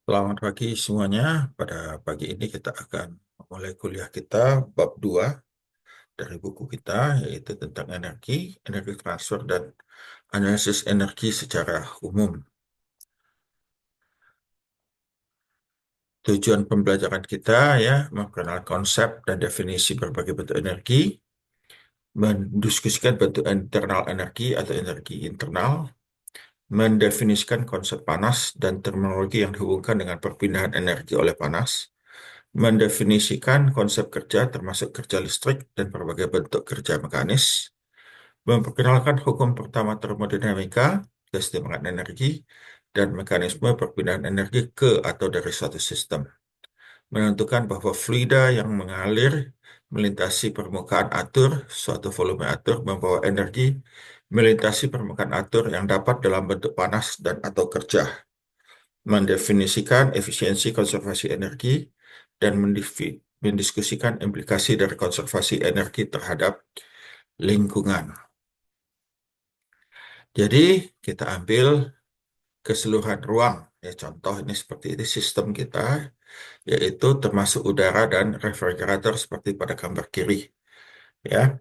Selamat pagi semuanya. Pada pagi ini kita akan memulai kuliah kita bab 2 dari buku kita, yaitu tentang energi, energi transfer, dan analisis energi secara umum. Tujuan pembelajaran kita ya mengenal konsep dan definisi berbagai bentuk energi, mendiskusikan bentuk internal energi atau energi internal, mendefinisikan konsep panas dan terminologi yang dihubungkan dengan perpindahan energi oleh panas, mendefinisikan konsep kerja termasuk kerja listrik dan berbagai bentuk kerja mekanis, memperkenalkan hukum pertama termodinamika, kesetimbangan energi, dan mekanisme perpindahan energi ke atau dari suatu sistem, menentukan bahwa fluida yang mengalir melintasi permukaan atur, suatu volume atur membawa energi melintasi permukaan atur yang dapat dalam bentuk panas dan atau kerja, mendefinisikan efisiensi konservasi energi, dan mendiskusikan implikasi dari konservasi energi terhadap lingkungan. Jadi, kita ambil keseluruhan ruang. Ya, contoh ini seperti ini sistem kita, yaitu termasuk udara dan refrigerator seperti pada gambar kiri. Ya,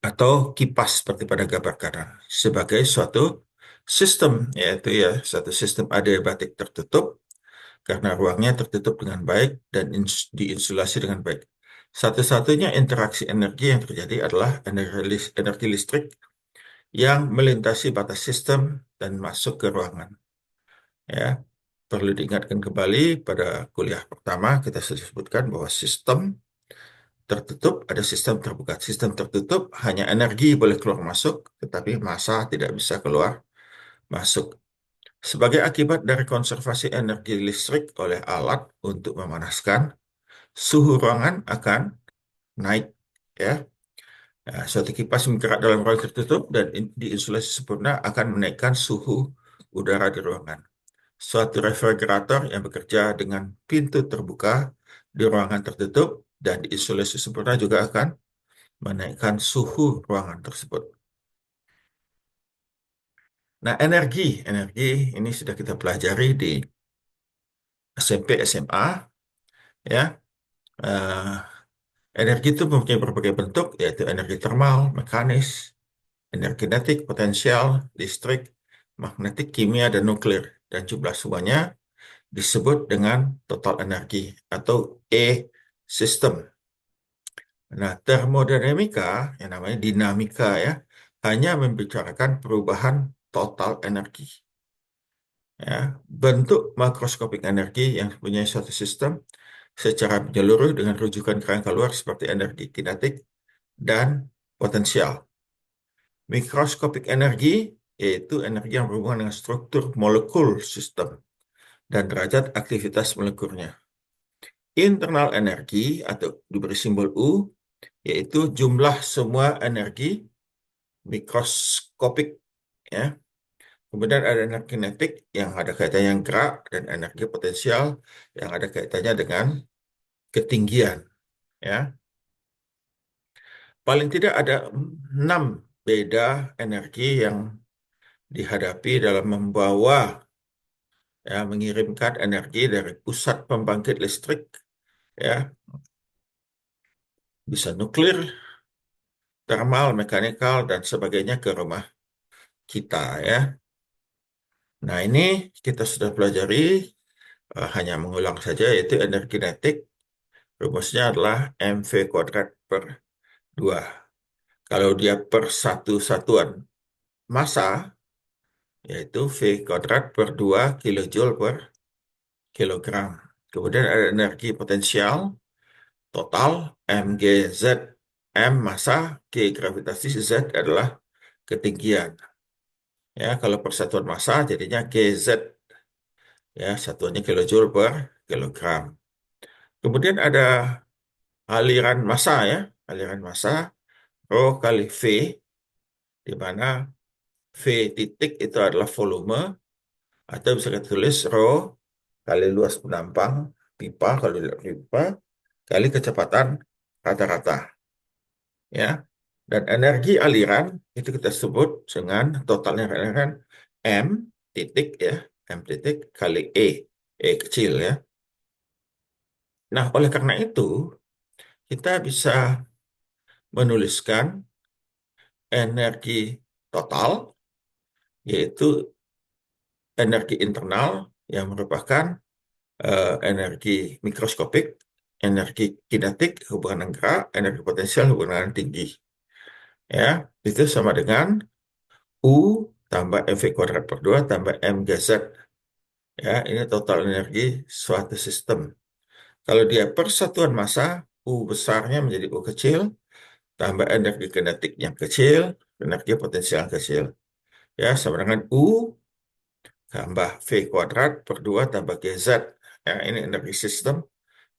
atau kipas seperti pada gambar kanan. Sebagai suatu sistem, yaitu ya suatu sistem adiabatik tertutup, karena ruangnya tertutup dengan baik dan diinsulasi dengan baik. Satu-satunya interaksi energi yang terjadi adalah energi listrik yang melintasi batas sistem dan masuk ke ruangan. Ya, perlu diingatkan kembali pada kuliah pertama kita sudah sebutkan bahwa sistem tertutup ada sistem terbuka. Sistem tertutup hanya energi boleh keluar masuk, tetapi massa tidak bisa keluar masuk. Sebagai akibat dari konservasi energi listrik oleh alat untuk memanaskan, suhu ruangan akan naik, ya. Nah, suatu kipas bergerak dalam ruang tertutup dan diinsulasi sempurna akan menaikkan suhu udara di ruangan. Suatu refrigerator yang bekerja dengan pintu terbuka di ruangan tertutup dan diinsulasi sempurna juga akan menaikkan suhu ruangan tersebut. Nah, energi ini sudah kita pelajari di SMP, SMA, ya. Eh, Energi itu mempunyai berbagai bentuk, yaitu energi termal, mekanis, energetik, potensial, listrik, magnetik, kimia, dan nuklir. Dan jumlah semuanya disebut dengan total energi atau E-system. Nah, termodinamika, yang namanya dinamika ya, hanya membicarakan perubahan total energi. Ya, bentuk makroskopik energi yang punya suatu sistem secara menyeluruh dengan rujukan kerangka luar seperti energi kinetik dan potensial. Mikroskopik energi yaitu energi yang berhubungan dengan struktur molekul sistem dan derajat aktivitas molekulnya. Internal energi atau diberi simbol U yaitu jumlah semua energi mikroskopik, ya. Kemudian ada energi kinetik yang ada kaitannya dengan gerak dan energi potensial yang ada kaitannya dengan ketinggian, ya. Paling tidak ada 6 beda energi yang dihadapi dalam membawa, ya, mengirimkan energi dari pusat pembangkit listrik, ya, bisa nuklir, thermal, mekanikal dan sebagainya ke rumah kita, ya. Nah, ini kita sudah pelajari, hanya mengulang saja, yaitu energi kinetik rumusnya adalah mv kuadrat per 2. Kalau dia per satu satuan massa, yaitu V kuadrat per 2 kilojoule per kilogram. Kemudian ada energi potensial total mgz. M massa, G gravitasi, Z adalah ketinggian. Ya, kalau persatuan massa jadinya GZ, ya, satuannya kilojoule per kilogram. Kemudian ada aliran massa, ya, aliran massa rho kali V, di mana V titik itu adalah volume, atau bisa kita tulis rho kali luas penampang pipa, kalau di pipa, kali kecepatan rata-rata, ya. Dan energi aliran itu kita sebut dengan totalnya aliran M titik, ya, M titik kali E. E kecil ya. Nah, oleh karena itu, kita bisa menuliskan energi total, yaitu energi internal yang merupakan energi mikroskopik, energi kinetik, hubungan dengan gerak, energi potensial, hubungan dengan tinggi. Ya, itu sama dengan U tambah mv kuadrat per 2 tambah mgz. Ya, ini total energi suatu sistem. Kalau dia persatuan massa, U besarnya menjadi U kecil, tambah energi kinetiknya kecil, energi potensial kecil. Ya, sama dengan U tambah V kuadrat per 2 tambah GZ. Ya, ini energi sistem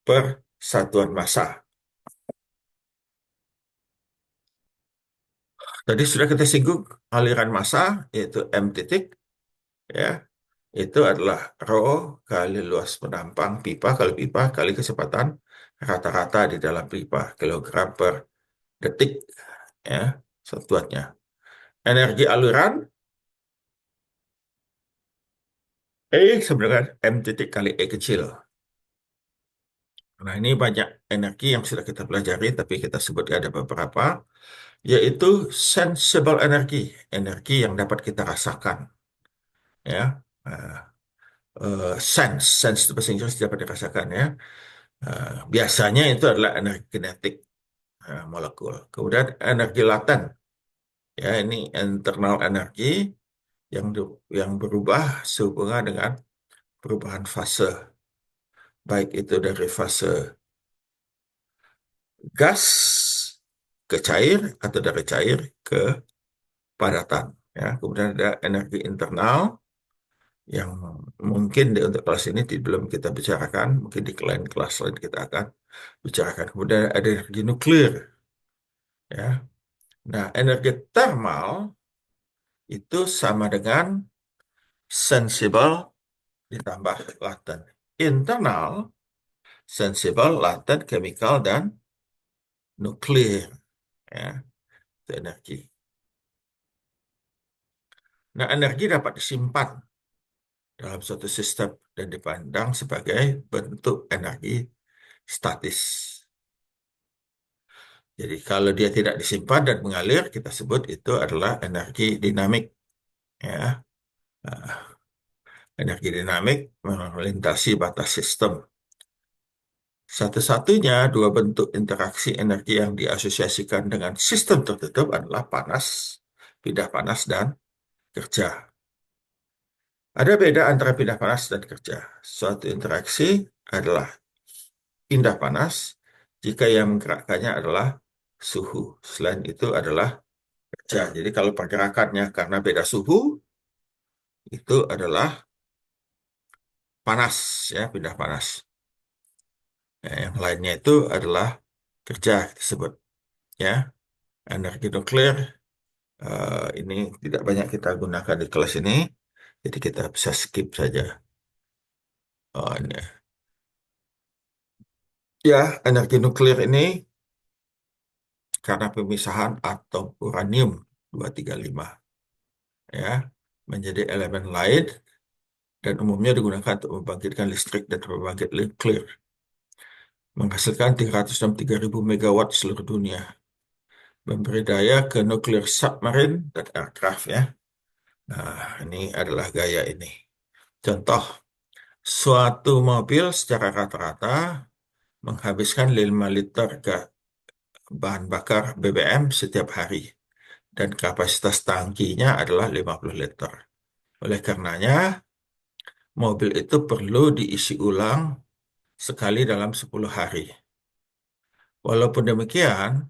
per satuan massa. Tadi sudah kita singgung aliran massa, yaitu M titik, ya, itu adalah rho kali luas penampang pipa kali pipa kali kecepatan rata-rata di dalam pipa, kilogram per detik, ya, satuannya. Energi aliran, sebenarnya M titik kali E kecil. Nah, ini banyak energi yang sudah kita pelajari, tapi kita sebut ada beberapa, yaitu sensible energi, energi yang dapat kita rasakan. Ya, Eh, sense itu bahasa Inggris dapat dirasakan ya. Biasanya itu adalah energi kinetik molekul. Kemudian energi laten, ya ini internal energi yang berubah sehubungan dengan perubahan fase, baik itu dari fase gas ke cair atau dari cair ke padatan. Ya, kemudian ada energi internal yang mungkin untuk kelas ini belum kita bicarakan, mungkin di lain kelas lain kita akan bicarakan. Kemudian ada energi nuklir, ya. Nah, energi thermal itu sama dengan sensible ditambah laten. Internal, sensible, laten, chemical, dan nuklir, ya, itu energi. Nah, energi dapat disimpan dalam suatu sistem dan dipandang sebagai bentuk energi statis. Jadi kalau dia tidak disimpan dan mengalir, kita sebut itu adalah energi dinamik. Ya, Nah, energi dinamik melintasi batas sistem. Satu-satunya dua bentuk interaksi energi yang diasosiasikan dengan sistem tertutup adalah panas, pindah panas, dan kerja. Ada beda antara pindah panas dan kerja. Suatu interaksi adalah pindah panas jika yang menggerakkannya adalah suhu. Selain itu adalah kerja. Jadi kalau pergerakannya karena beda suhu, itu adalah panas, ya, pindah panas. Nah, yang lainnya itu adalah kerja tersebut, ya. Energi nuklir ini tidak banyak kita gunakan di kelas ini, jadi kita bisa skip saja. Oh, ini. Ya, energi nuklir ini karena pemisahan atom uranium 235, ya, menjadi elemen lain dan umumnya digunakan untuk membangkitkan listrik dan pembangkit nuklir, menghasilkan 363.000 megawatt seluruh dunia, memberi daya ke nuklir submarine dan aircraft, ya. Nah, ini adalah gaya ini. Contoh, suatu mobil secara rata-rata menghabiskan 5 liter bahan bakar BBM setiap hari dan kapasitas tangkinya adalah 50 liter. Oleh karenanya, mobil itu perlu diisi ulang sekali dalam 10 hari. Walaupun demikian,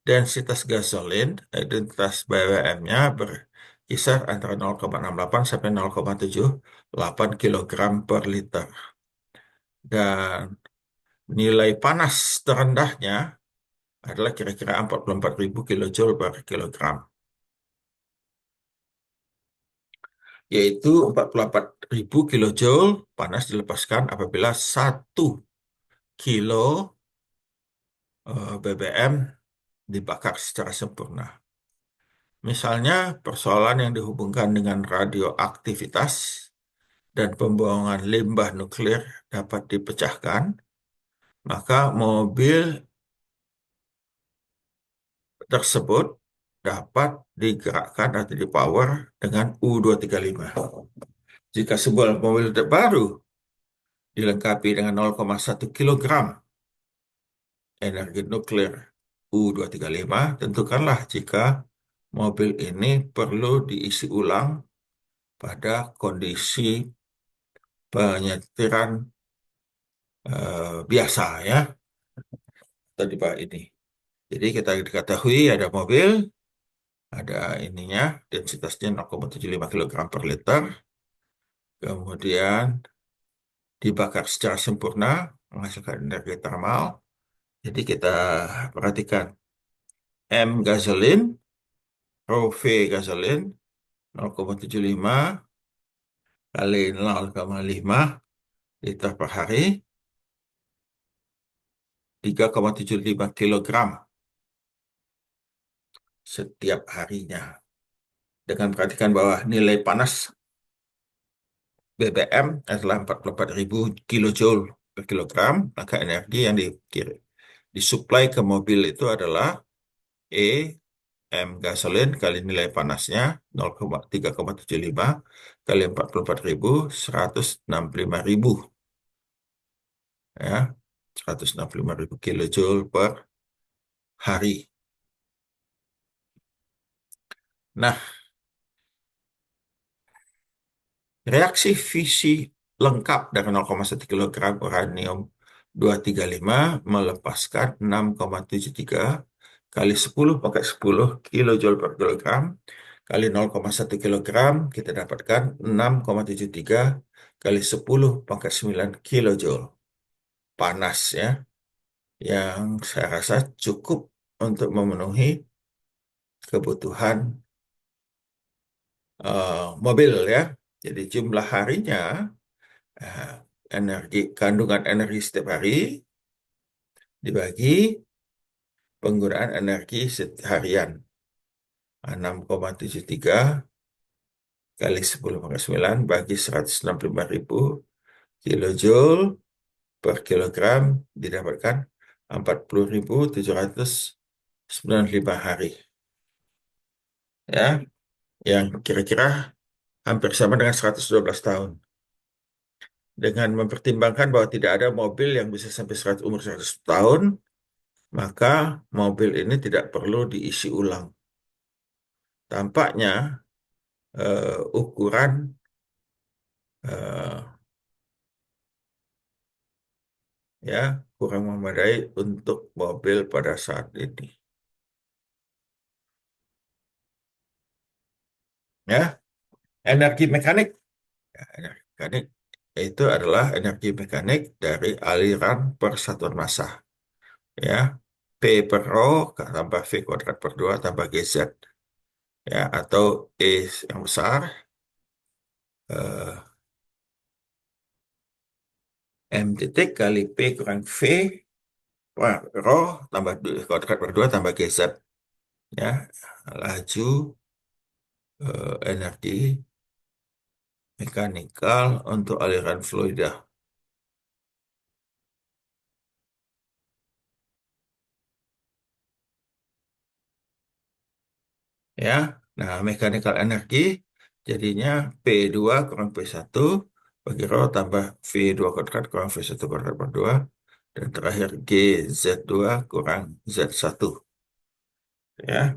densitas gasolin, densitas BBM-nya berkisar antara 0,68 sampai 0,78 kilogram per liter. Dan nilai panas terendahnya adalah kira-kira 44.000 kilojoule per kilogram, yaitu 44.000 kilojoule panas dilepaskan apabila 1 kilo BBM dibakar secara sempurna. Misalnya persoalan yang dihubungkan dengan radioaktivitas dan pembuangan limbah nuklir dapat dipecahkan, maka mobil tersebut dapat digerakkan atau dipower dengan U-235. Jika sebuah mobil terbaru dilengkapi dengan 0,1 kilogram energi nuklir U-235, tentukanlah jika mobil ini perlu diisi ulang pada kondisi penyetiran biasa ya, tadi Pak ini. Jadi kita diketahui ada mobil, ada ininya, densitasnya 0,75 kilogram per liter, kemudian dibakar secara sempurna, menghasilkan energi termal. Jadi kita perhatikan M gasolin, rho V gasolin, 0,75 kali 0,5 liter per hari, 3,75 kilogram setiap harinya. Dengan perhatikan bahwa nilai panas BBM adalah 44.000 kilojoule per kilogram, maka energi yang disuplai ke mobil itu adalah E M gasolin kali nilai panasnya 0,3,75 kali 44.000, 165.000 ya, 165.000 kilojoule per hari. Nah, reaksi fisi lengkap dengan 0,1 kilogram uranium 235 melepaskan 6,73 kali 10 pakai 10 kilojoule per kilogram kali 0,1 kilogram kita dapatkan 6,73 kali 10 pakai 9 kilojoule. Panas ya, yang saya rasa cukup untuk memenuhi kebutuhan mobil ya. Jadi jumlah harinya, eh, kandungan energi setiap hari dibagi penggunaan energi harian 6,73 kali 10 pangkat 9 bagi 165.000 kilojoule per kilogram didapatkan 40.795 hari. Ya, yang kira-kira hampir sama dengan 112 tahun. Dengan mempertimbangkan bahwa tidak ada mobil yang bisa sampai umur 100 tahun, maka mobil ini tidak perlu diisi ulang. Tampaknya ukuran eh, ya kurang memadai untuk mobil pada saat ini. Ya, energi mekanik. Ya, energi mekanik itu adalah energi mekanik dari aliran persatuan massa. Ya, P per Rho tambah V kuadrat per 2 tambah GZ. Ya, atau E yang besar eh, M titik kali P kurang V Rho tambah kuadrat per 2 tambah GZ. Ya, laju energi mekanikal untuk aliran fluida. Ya, nah mechanical energi jadinya P2 kurang P1 bagi rho tambah V2 kuadrat kurang V1 kuadrat per 2 dan terakhir G Z2 kurang Z1 ya.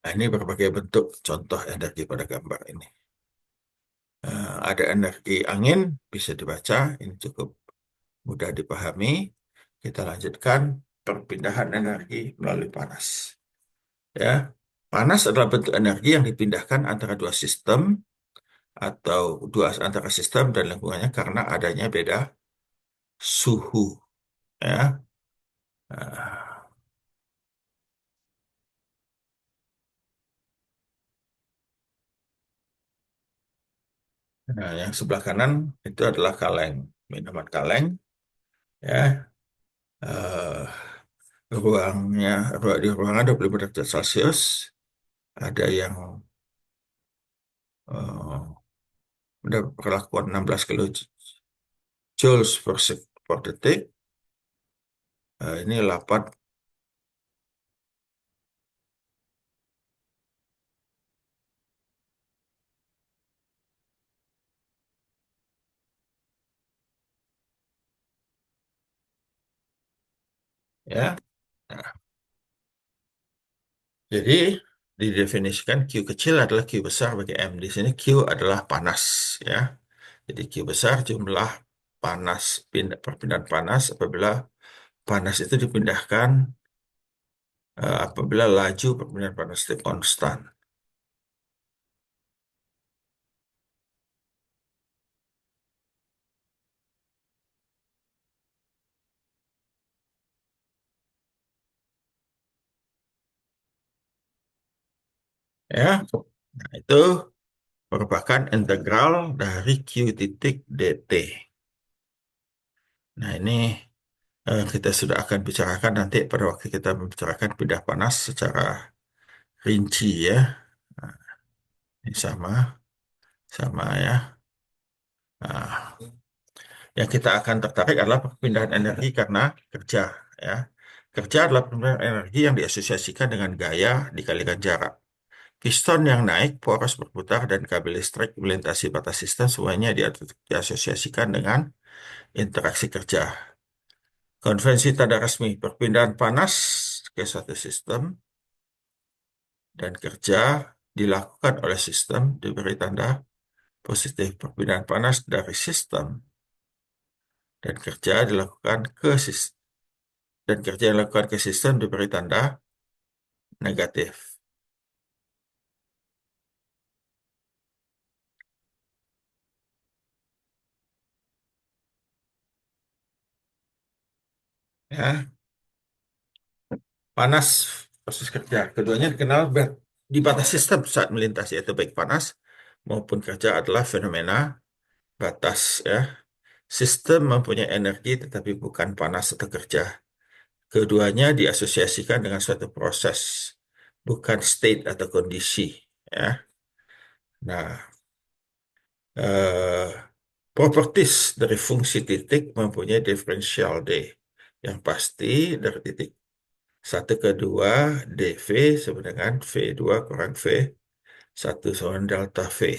Nah, ini berbagai bentuk contoh energi pada gambar ini. Ada energi angin bisa dibaca, ini cukup mudah dipahami. Kita lanjutkan perpindahan energi melalui panas. Ya, panas adalah bentuk energi yang dipindahkan antara dua sistem atau antara sistem dan lingkungannya karena adanya beda suhu. Ya, nah, yang sebelah kanan itu adalah kaleng, minuman kaleng. Ya, eh, ruangnya di ruangan 25 derajat Celcius. Ada yang eh, udah perlakuan 16 per detik. Ini 8 ya. Nah, jadi didefinisikan Q kecil adalah Q besar bagi M. Di sini Q adalah panas ya. Jadi Q besar jumlah panas, perpindahan panas apabila panas itu dipindahkan apabila laju perpindahan panas itu konstan. Ya, nah, itu merupakan integral dari Q titik dt. Nah, ini kita sudah akan bicarakan nanti pada waktu kita membicarakan pindah panas secara rinci ya. Nah, ini sama, sama ya. Nah, yang kita akan tertarik adalah perpindahan energi karena kerja ya. Kerja adalah perpindahan energi yang diasosiasikan dengan gaya dikalikan jarak. Piston yang naik, poros berputar, dan kabel listrik melintasi batas sistem semuanya diasosiasikan dengan interaksi kerja. Konvensi tanda resmi perpindahan panas ke suatu sistem dan kerja dilakukan oleh sistem diberi tanda positif. Perpindahan panas dari sistem dan kerja dilakukan ke sistem dan kerja yang dilakukan ke sistem diberi tanda negatif. Ya, panas versus kerja. Keduanya dikenal di batas sistem saat melintasi yaitu baik panas maupun kerja adalah fenomena batas ya. Sistem mempunyai energi tetapi bukan panas atau kerja. Keduanya diasosiasikan dengan suatu proses, bukan state atau kondisi ya. Nah, eh, properties dari fungsi titik mempunyai diferensial D yang pasti dari titik satu ke 2 dV sama dengan V2 kurang V1 sama dengan delta V.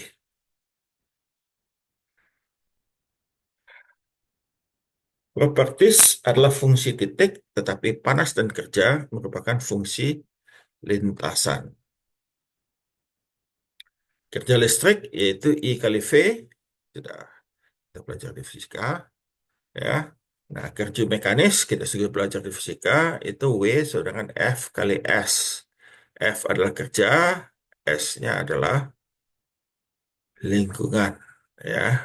Properties adalah fungsi titik, tetapi panas dan kerja merupakan fungsi lintasan. Kerja listrik yaitu I kali V, sudah kita belajar di fisika, ya. Nah, kerja mekanis kita sudah belajar di fisika, itu W sama dengan F kali S. F adalah kerja, S-nya adalah lingkungan, ya.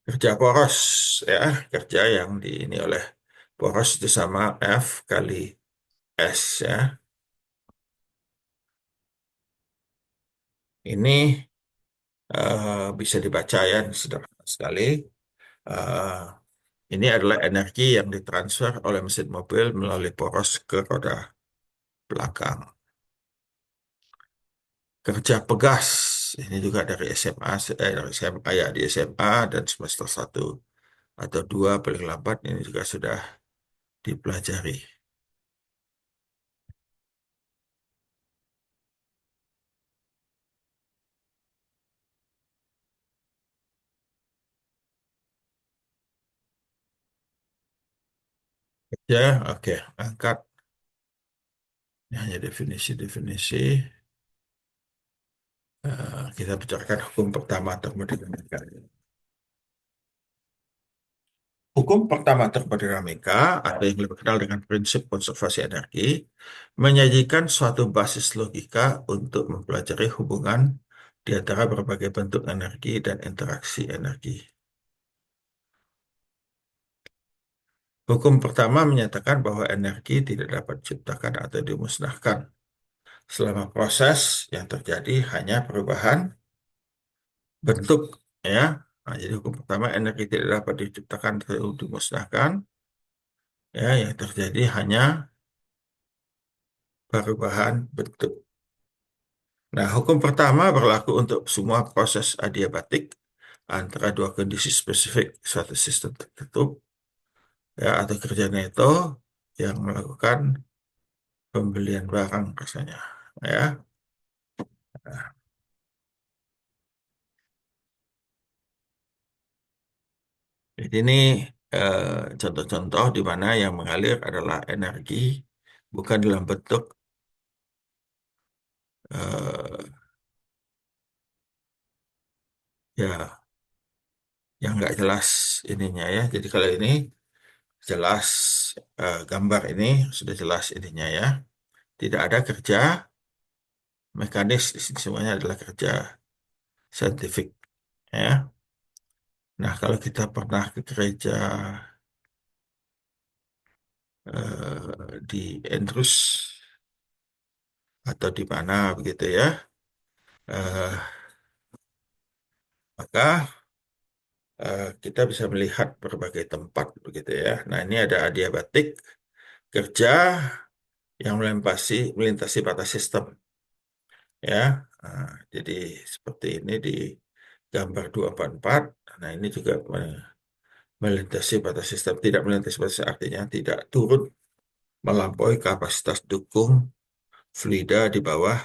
Kerja poros, ya, kerja yang ini oleh poros itu sama F kali S, ya. Ini bisa dibaca ya, sederhana sekali. Eh, ini adalah energi yang ditransfer oleh mesin mobil melalui poros ke roda belakang. Kerja pegas, ini juga dari SMA, dari SMA ya, di SMA dan semester 1 atau 2 paling lambat ini juga sudah dipelajari. Ya, oke, angkat. Ini hanya definisi-definisi. Kita bicarakan hukum pertama termodinamika. Hukum pertama termodinamika, atau yang lebih dikenal dengan prinsip konservasi energi, menyajikan suatu basis logika untuk mempelajari hubungan di antara berbagai bentuk energi dan interaksi energi. Hukum pertama menyatakan bahwa energi tidak dapat diciptakan atau dimusnahkan selama proses yang terjadi hanya perubahan bentuk, ya. Nah, jadi hukum pertama energi tidak dapat diciptakan atau dimusnahkan, ya, yang terjadi hanya perubahan bentuk. Nah, hukum pertama berlaku untuk semua proses adiabatik antara dua kondisi spesifik suatu sistem tertutup, ya, atau kerja neto yang melakukan pembelian barang rasanya, ya. Nah, jadi ini eh, contoh-contoh di mana yang mengalir adalah energi, bukan dalam bentuk eh, ya yang nggak jelas ininya ya. Jadi kalau ini jelas, gambar ini sudah jelas ininya ya. Tidak ada kerja mekanis di sini, semuanya adalah kerja saintifik ya. Nah, kalau kita pernah ke gereja di Andrews atau di mana begitu ya, eh, maka kita bisa melihat berbagai tempat begitu ya. Nah, ini ada adiabatik kerja yang melintasi batas sistem ya. Nah, jadi seperti ini di gambar 244. Nah, ini juga melintasi batas sistem. Tidak melintasi batas artinya tidak turun melampaui kapasitas dukung fluida di bawah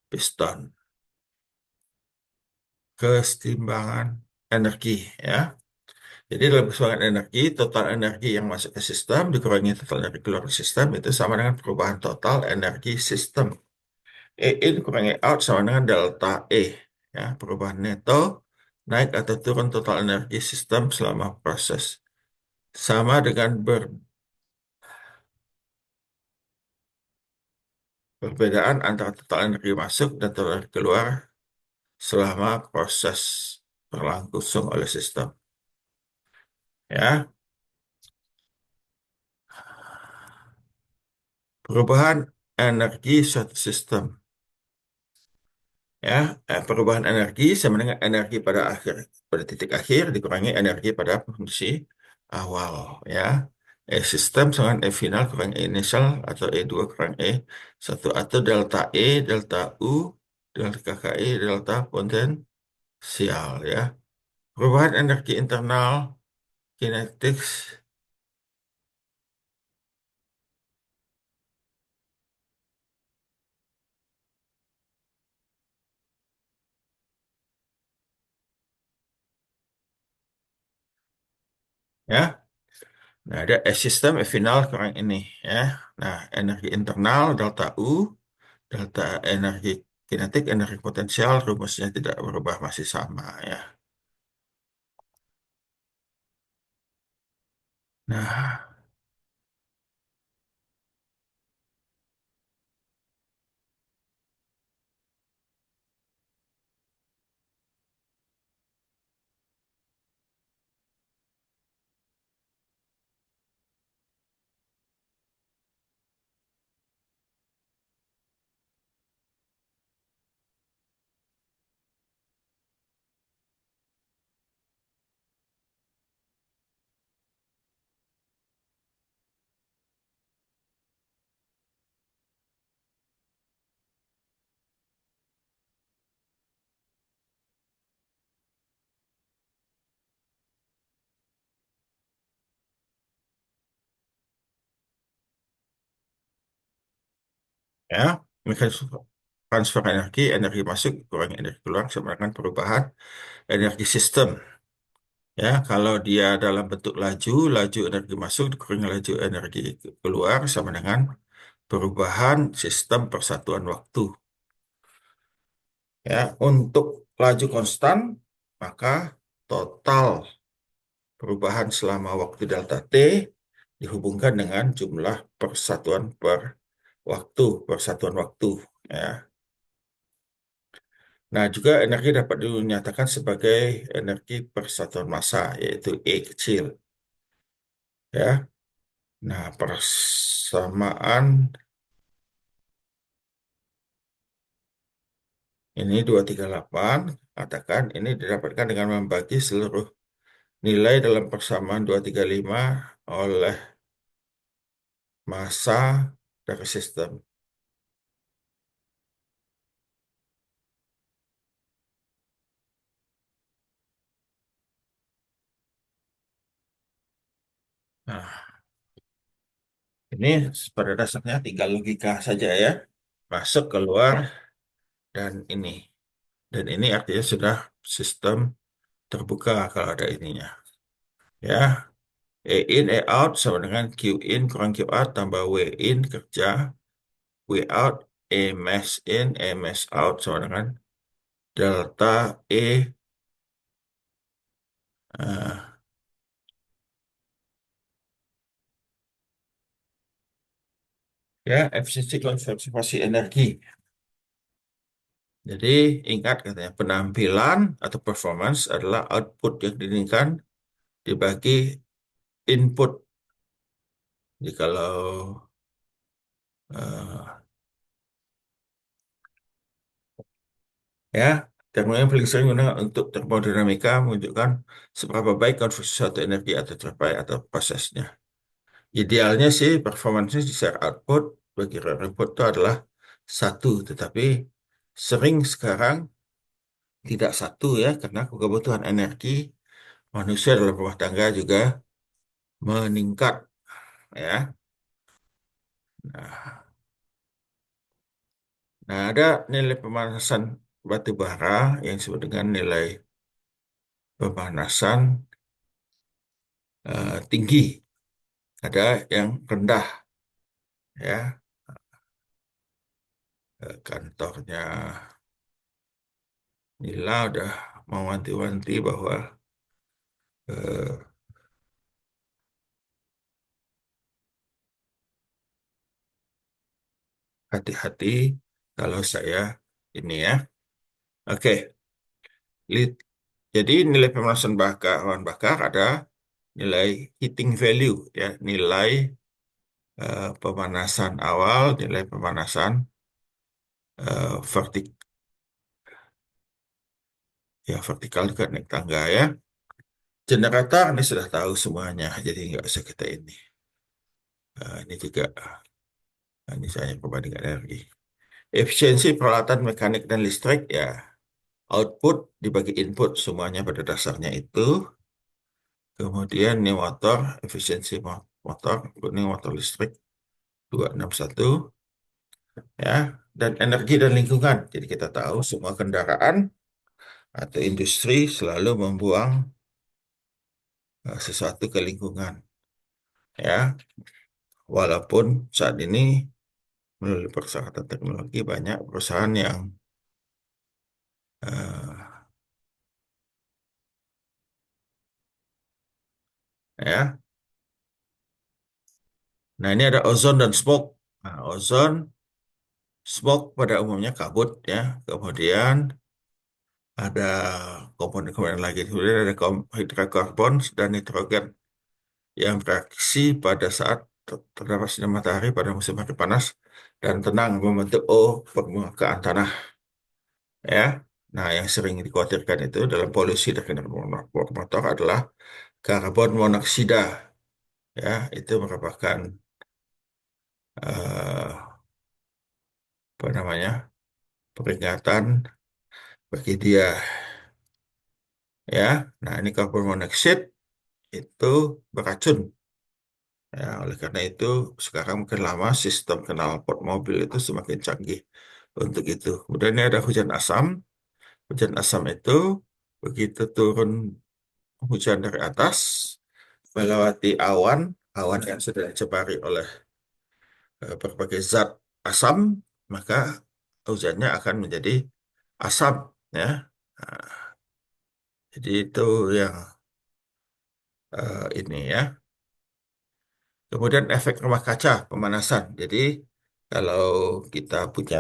piston. Kesetimbangan energi ya. Jadi dalam keseimbangan energi, total energi yang masuk ke sistem dikurangi total energi keluar ke sistem itu sama dengan perubahan total energi sistem. E in kurangi out sama dengan delta E. Ya, perubahan neto naik atau turun total energi sistem selama proses. Sama dengan perbedaan antara total energi masuk dan total energi keluar selama proses berlangsung oleh sistem. Ya, perubahan energi suatu sistem. Ya, perubahan energi sama dengan energi pada titik akhir dikurangi energi pada kondisi awal. Ya, sistem sama dengan final kurang initial atau E2 kurang E1 atau delta delta U, delta KKI, delta potensial. Ya, perubahan energi internal kinetics. Ya, nah ada sistem final kurang ini. Ya, nah energi internal delta U, delta energi kinetik, energi potensial, rumusnya tidak berubah, masih sama ya. Nah, ya, mekanisme transfer energi, energi masuk kurangi energi keluar sama dengan perubahan energi sistem. Ya, kalau dia dalam bentuk laju, laju energi masuk dikurangi laju energi keluar sama dengan perubahan sistem persatuan waktu. Ya, untuk laju konstan, maka total perubahan selama waktu delta T dihubungkan dengan jumlah persatuan waktu. Ya. Nah, juga energi dapat dinyatakan sebagai energi persatuan massa, yaitu E kecil. Ya. Nah, persamaan ini 238, katakan ini didapatkan dengan membagi seluruh nilai dalam persamaan 235 oleh massa dari sistem. Nah, ini pada dasarnya tinggal logika saja ya. Masuk, keluar, dan ini. Dan ini artinya sudah sistem terbuka kalau ada ininya. Ya, E in, E out sama dengan Q in kurang Q out tambah W in kerja, W out, E mass in, E mass out sama dengan delta E eh, ya efisiensi konservasi energi. Jadi ingat katanya penampilan atau performance adalah output yang diinginkan dibagi input. Jadi kalau eh, ya termodinamika paling sering digunakan untuk termodinamika menunjukkan seberapa baik konversi suatu energi atau tercapai atau prosesnya. Idealnya sih performance di share output bagi real input itu adalah satu, tetapi sering sekarang tidak satu ya karena kebutuhan energi manusia dalam rumah tangga juga meningkat ya. Nah, ada nilai pemanasan batu bara yang disebut dengan nilai pemanasan tinggi, ada yang rendah ya. Kantornya Nila udah mewanti-wanti bahwa eh, hati-hati kalau saya ini ya. Oke, Lit- jadi nilai pemanasan bahan bakar ada nilai heating value ya, nilai pemanasan awal, nilai pemanasan vertik ya vertikal juga naik tangga ya. Generator ini sudah tahu semuanya, jadi nggak usah kita ini. Ini juga ini saya perbandingan energi. Efisiensi peralatan mekanik dan listrik ya output dibagi input semuanya pada dasarnya itu. Kemudian ini motor, efisiensi motor, ini motor listrik 261 ya. Dan energi dan lingkungan. Jadi kita tahu semua kendaraan atau industri selalu membuang sesuatu ke lingkungan ya. Walaupun saat ini melalui persyaratan teknologi banyak perusahaan yang eh, ya. Nah, ini ada ozon dan smoke. Nah, ozon, smoke pada umumnya kabut ya. Kemudian ada komponen-komponen lagi. Kemudian ada hidrokarbon dan nitrogen yang bereaksi pada saat terdapat sinar matahari pada musim hari panas dan tenang membentuk O permukaan tanah ya. Nah, yang sering dikhawatirkan itu dalam polusi dari kendaraan bermotor adalah karbon monoksida ya. Itu merupakan apa namanya peringatan bagi dia ya. Nah, ini karbon monoksida itu beracun. Ya, oleh karena itu, sekarang makin lama sistem knalpot mobil itu semakin canggih untuk itu. Kemudian ini ada hujan asam. Hujan asam itu begitu turun hujan dari atas, melewati awan, awan yang sudah dicemari oleh berbagai zat asam, maka hujannya akan menjadi asam. Ya, Nah, jadi itu yang ini ya. Kemudian efek rumah kaca, pemanasan. Jadi kalau kita punya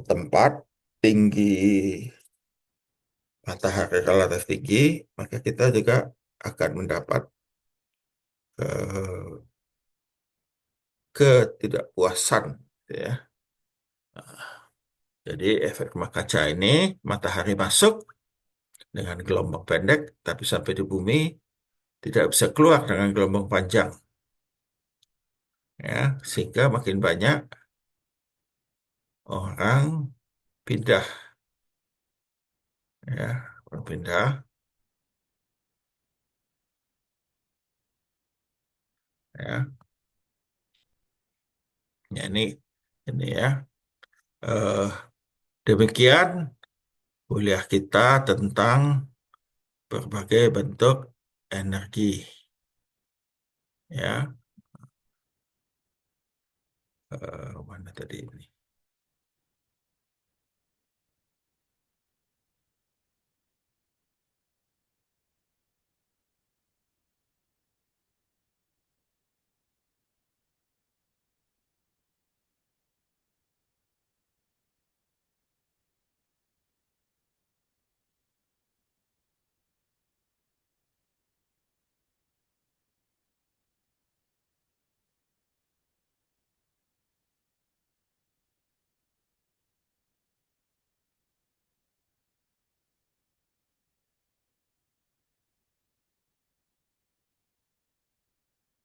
tempat tinggi matahari relatif tinggi, maka kita juga akan mendapat eh, ketidakpuasan, gitu ya. Jadi efek rumah kaca ini matahari masuk dengan gelombang pendek, tapi sampai di bumi tidak bisa keluar dengan gelombang panjang, ya, sehingga makin banyak orang pindah, ya, orang pindah Ya, ini ya. Eh, Demikian kuliah kita tentang berbagai bentuk energi. Ya, mana tadi ini?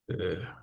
Eh,